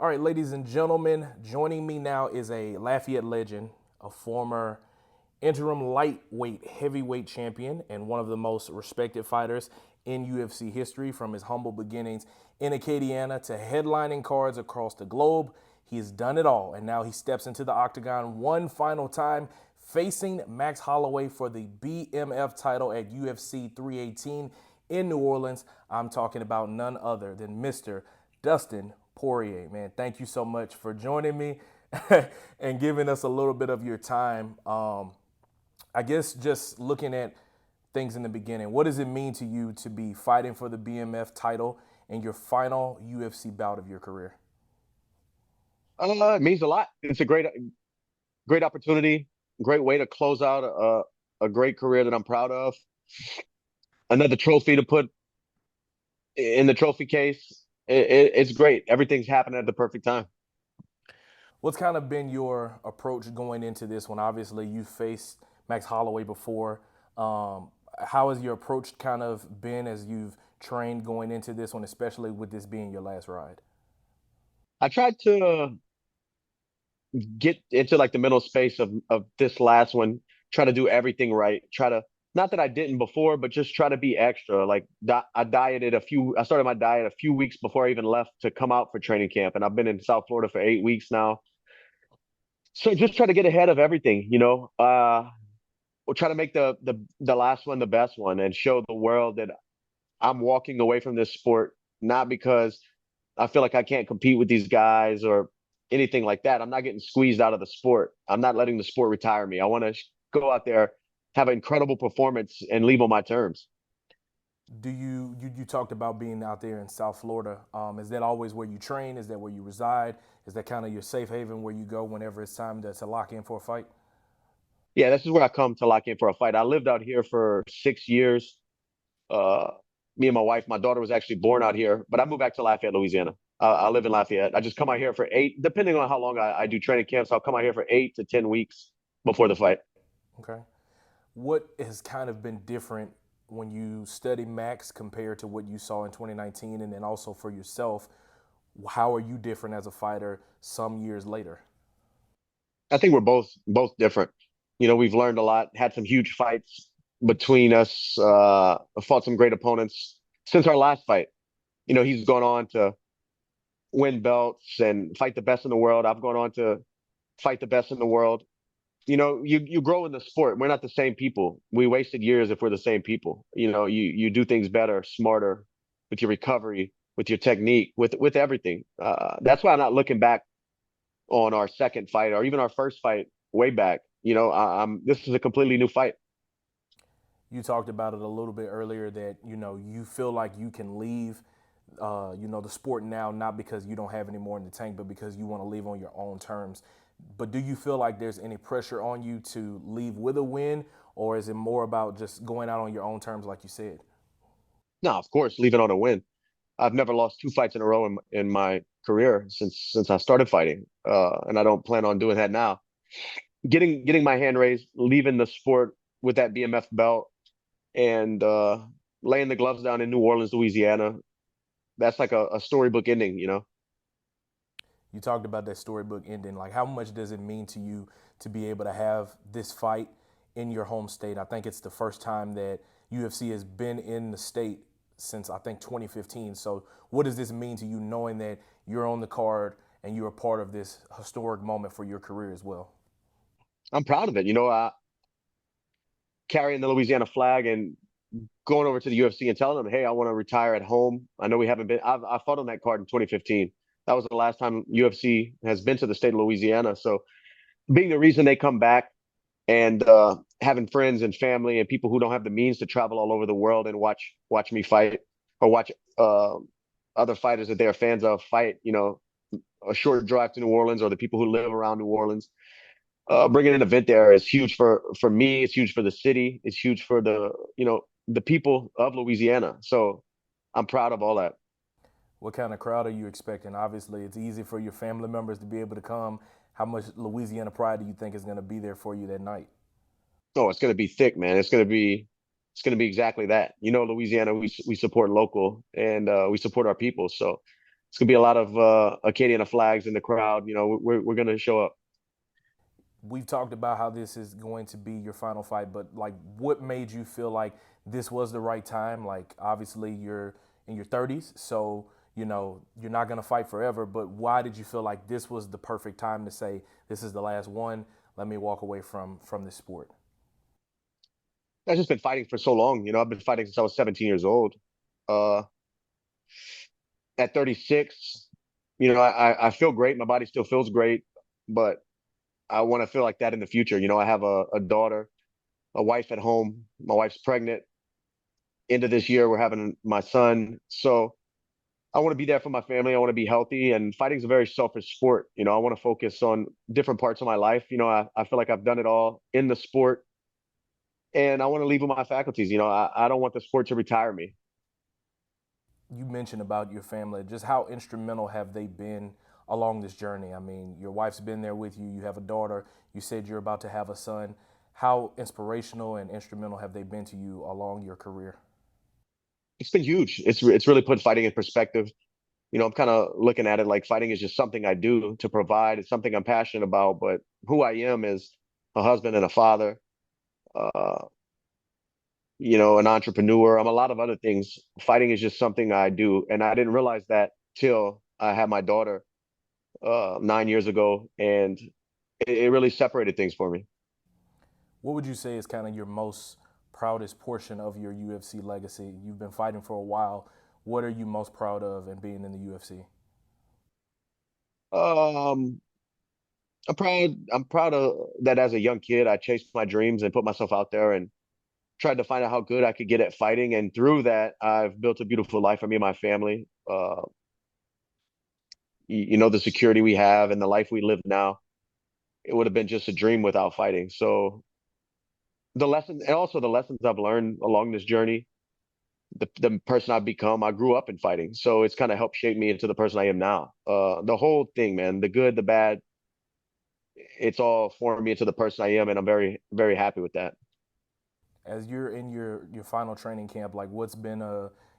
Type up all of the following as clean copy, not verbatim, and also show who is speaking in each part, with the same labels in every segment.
Speaker 1: All right, ladies and gentlemen, joining me now is a Lafayette legend, a former interim lightweight heavyweight champion, and one of the most respected fighters in UFC history. From his humble beginnings in Acadiana to headlining cards across the globe, he has done it all, and now he steps into the octagon one final time, facing Max Holloway for the BMF title at UFC 318 in New Orleans. I'm talking about none other than Mr. Dustin Poirier. Man, thank you so much for joining me and giving us a little bit of your time. I guess just looking at things in the beginning, what does it mean to you to be fighting for the BMF title in your final UFC bout of your career?
Speaker 2: It means a lot. It's a great opportunity, great way to close out a great career that I'm proud of. Another trophy to put in the trophy case. It's great. Everything's happening at the perfect time.
Speaker 1: What's kind of been your approach going into this one? Obviously, you faced Max Holloway before. How has your approach kind of been as you've trained going into this one, especially with this being your last ride?
Speaker 2: I tried to get into like the middle space of this last one, try to do everything right. Try to not that I didn't before, but just try to be extra. Like I started my diet a few weeks before I even left to come out for training camp, and I've been in South Florida for 8 weeks now. So just try to get ahead of everything, we'll try to make the last one the best one and show the world that I'm walking away from this sport not because I feel like I can't compete with these guys or anything like that. I'm not getting squeezed out of the sport. I'm not letting the sport retire me. I want to go out there, have an incredible performance, and leave on my terms.
Speaker 1: Do you talked about being out there in South Florida? Is that always where you train? Is that where you reside? Is that kind of your safe haven where you go whenever it's time to lock in for a fight?
Speaker 2: Yeah, this is where I come to lock in for a fight. I lived out here for 6 years. Uh, Me and my wife, my daughter was actually born out here, but I moved back to Lafayette, Louisiana. I live in Lafayette. I just come out here for depending on how long I do training camps, I'll come out here for 8 to 10 weeks before the fight.
Speaker 1: Okay. What has kind of been different when you study Max compared to what you saw in 2019, and then also for yourself, how are you different as a fighter some years later?
Speaker 2: I think we're both different. We've learned a lot, had some huge fights between us, fought some great opponents since our last fight. He's gone on to win belts and fight the best in the world. I've gone on to fight the best in the world. You grow in the sport. We're not the same people. We wasted years if we're the same people. You do things better, smarter with your recovery, with your technique, with everything. That's why I'm not looking back on our second fight or even our first fight way back. This is a completely new fight.
Speaker 1: You talked about it a little bit earlier that you feel like you can leave the sport now, not because you don't have any more in the tank, but because you want to leave on your own terms. But do you feel like there's any pressure on you to leave with a win, or is it more about just going out on your own terms, like you said?
Speaker 2: No, of course, leaving on a win. I've never lost two fights in a row in my career since I started fighting, and I don't plan on doing that now. Getting my hand raised, leaving the sport with that BMF belt, and laying the gloves down in New Orleans, Louisiana. That's like a storybook ending.
Speaker 1: You talked about that storybook ending. Like, how much does it mean to you to be able to have this fight in your home state? I think it's the first time that UFC has been in the state since I think 2015. So, what does this mean to you knowing that you're on the card and you're a part of this historic moment for your career as well?
Speaker 2: I'm proud of it. Carrying the Louisiana flag and going over to the UFC and telling them, hey, I want to retire at home. I know we haven't been. I fought on that card in 2015. That was the last time UFC has been to the state of Louisiana. So being the reason they come back and having friends and family and people who don't have the means to travel all over the world and watch me fight or watch other fighters that they're fans of fight. A short drive to New Orleans or the people who live around New Orleans. Bringing an event there is huge for me. It's huge for the city. It's huge for the people of Louisiana. So I'm proud of all that.
Speaker 1: What kind of crowd are you expecting? Obviously, it's easy for your family members to be able to come. How much Louisiana pride do you think is going to be there for you that night?
Speaker 2: Oh, it's going to be thick, man. It's going to be exactly that. Louisiana, we support local and we support our people. So It's gonna be a lot of Acadiana flags in the crowd. We're gonna show up.
Speaker 1: We've talked about how this is going to be your final fight, but like, what made you feel like this was the right time? Like, obviously, you're in your 30s, so you're not going to fight forever. But why did you feel like this was the perfect time to say this is the last one? Let me walk away from this sport.
Speaker 2: I've just been fighting for so long. I've been fighting since I was 17 years old. Uh, at 36, I feel great. My body still feels great, but I want to feel like that in the future. I have a daughter, a wife at home. My wife's pregnant. End of this year, we're having my son. So I want to be there for my family. I want to be healthy. And fighting is a very selfish sport. I want to focus on different parts of my life. I feel like I've done it all in the sport, and I want to leave with my faculties. I don't want the sport to retire me.
Speaker 1: You mentioned about your family. Just how instrumental have they been along this journey? I mean, your wife's been there with you. You have a daughter. You said you're about to have a son. How inspirational and instrumental have they been to you along your career?
Speaker 2: It's been huge. It's really put fighting in perspective. I'm kind of looking at it like fighting is just something I do to provide. It's something I'm passionate about, but who I am is a husband and a father, uh, an entrepreneur. I'm a lot of other things. Fighting is just something I do. And I didn't realize that till I had my daughter 9 years ago. And it really separated things for me.
Speaker 1: What would you say is kind of your most proudest portion of your UFC legacy? You've been fighting for a while. What are you most proud of in being in the UFC?
Speaker 2: Um, I'm proud of that as a young kid. I chased my dreams and put myself out there and tried to find out how good I could get at fighting. And through that, I've built a beautiful life for me and my family. The security we have and the life we live now, it would have been just a dream without fighting. So the lesson and also the lessons I've learned along this journey, the person I've become, I grew up in fighting. So it's kind of helped shape me into the person I am now. The whole thing, man, the good, the bad, it's all formed me into the person I am. And I'm very, very happy with that.
Speaker 1: As you're in your final training camp, like what's been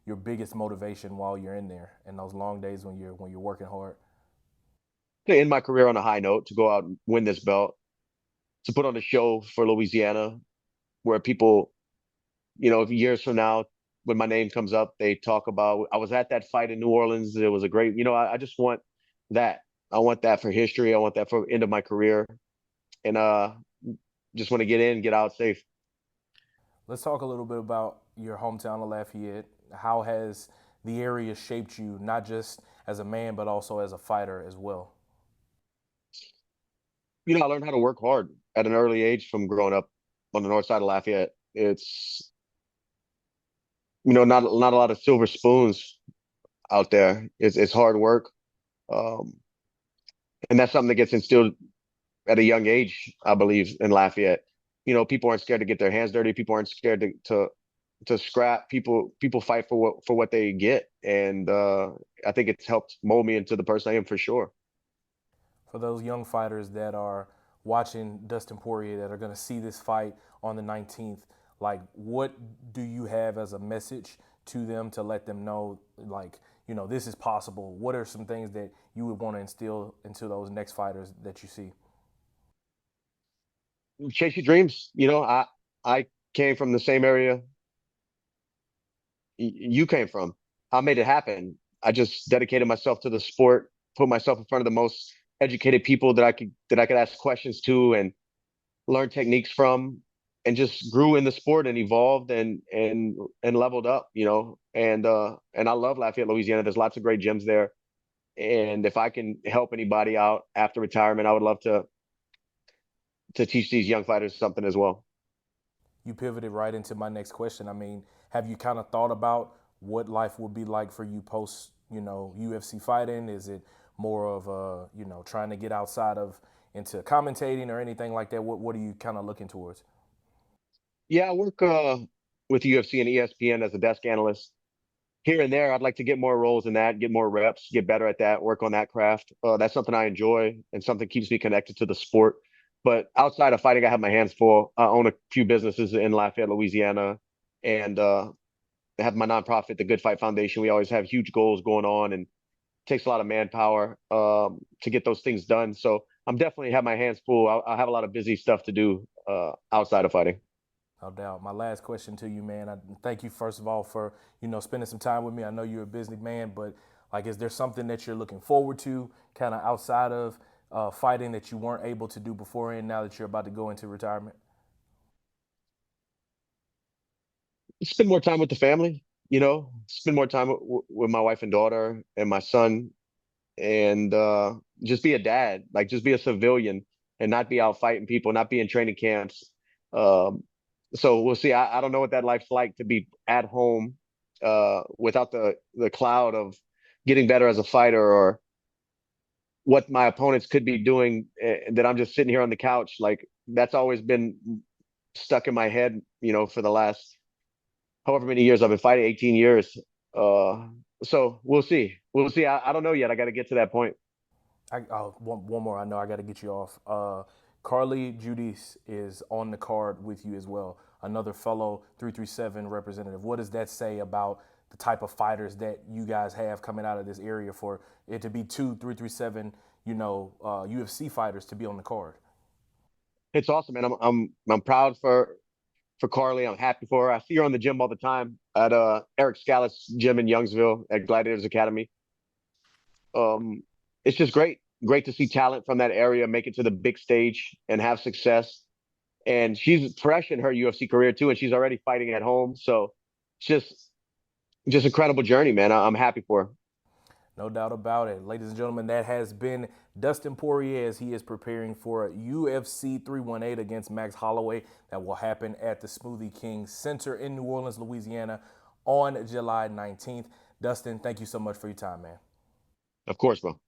Speaker 1: your biggest motivation while you're in there and those long days when you're working hard?
Speaker 2: To end my career on a high note, to go out and win this belt, to put on a show for Louisiana where people, years from now, when my name comes up, they talk about I was at that fight in New Orleans. It was a great, I just want that. I want that for history. I want that for end of my career, and just want to get in, get out safe.
Speaker 1: Let's talk a little bit about your hometown of Lafayette. How has the area shaped you, not just as a man, but also as a fighter as well?
Speaker 2: I learned how to work hard at an early age from growing up on the north side of Lafayette. It's not a lot of silver spoons out there. It's hard work, um, and that's something that gets instilled at a young age, I believe, in Lafayette. People aren't scared to get their hands dirty. People aren't scared to scrap. People fight for what they get, and I think it's helped mold me into the person I am for sure.
Speaker 1: For those young fighters that are watching Dustin Poirier that are going to see this fight on the 19th, like what do you have as a message to them to let them know, like, this is possible? What are some things that you would want to instill into those next fighters that you see?
Speaker 2: Chase your dreams. I came from the same area you came from. I made it happen. I just dedicated myself to the sport, put myself in front of the most educated people that I could ask questions to and learn techniques from, and just grew in the sport and evolved and leveled up. And I love Lafayette, Louisiana. There's lots of great gyms there, and if I can help anybody out after retirement, I would love to teach these young fighters something as well.
Speaker 1: You pivoted right into my next question. I mean, have you kind of thought about what life would be like for you post, UFC fighting? Is it more of trying to get outside of into commentating or anything like that? What are you kind of looking towards?
Speaker 2: Yeah, I work with UFC and ESPN as a desk analyst. Here and there, I'd like to get more roles in that, get more reps, get better at that, work on that craft. That's something I enjoy and something keeps me connected to the sport. But outside of fighting, I have my hands full. I own a few businesses in Lafayette, Louisiana, and I have my nonprofit, the Good Fight Foundation. We always have huge goals going on, and takes a lot of manpower to get those things done. So I'm definitely have my hands full. I'll have a lot of busy stuff to do outside of fighting.
Speaker 1: No doubt. My last question to you, man. I thank you first of all for spending some time with me. I know you're a busy man, but like, is there something that you're looking forward to, kind of outside of fighting that you weren't able to do beforehand? Now that you're about to go into retirement.
Speaker 2: Spend more time with the family. Spend more time with my wife and daughter and my son, and just be a dad, like just be a civilian and not be out fighting people, not be in training camps. Um, so we'll see. I don't know what that life's like to be at home without the cloud of getting better as a fighter or what my opponents could be doing that I'm just sitting here on the couch. Like that's always been stuck in my head, for the last however many years I've been fighting, 18 years. Uh, so we'll see. We'll see. I don't know yet. I got to get to that point.
Speaker 1: One more. I know I got to get you off. Carly Judice is on the card with you as well. Another fellow 337 representative. What does that say about the type of fighters that you guys have coming out of this area for it to be two 337, UFC fighters to be on the card?
Speaker 2: It's awesome, man. I'm proud for Carly. I'm happy for her. I see her on the gym all the time at Eric Scallett's gym in Youngsville at Gladiators Academy. Um, it's just great to see talent from that area make it to the big stage and have success. And she's fresh in her UFC career too, and she's already fighting at home. So it's just incredible journey, man. I'm happy for her.
Speaker 1: No doubt about it. Ladies and gentlemen, that has been Dustin Poirier as he is preparing for UFC 318 against Max Holloway that will happen at the Smoothie King Center in New Orleans, Louisiana on July 19th. Dustin, thank you so much for your time, man.
Speaker 2: Of course, bro.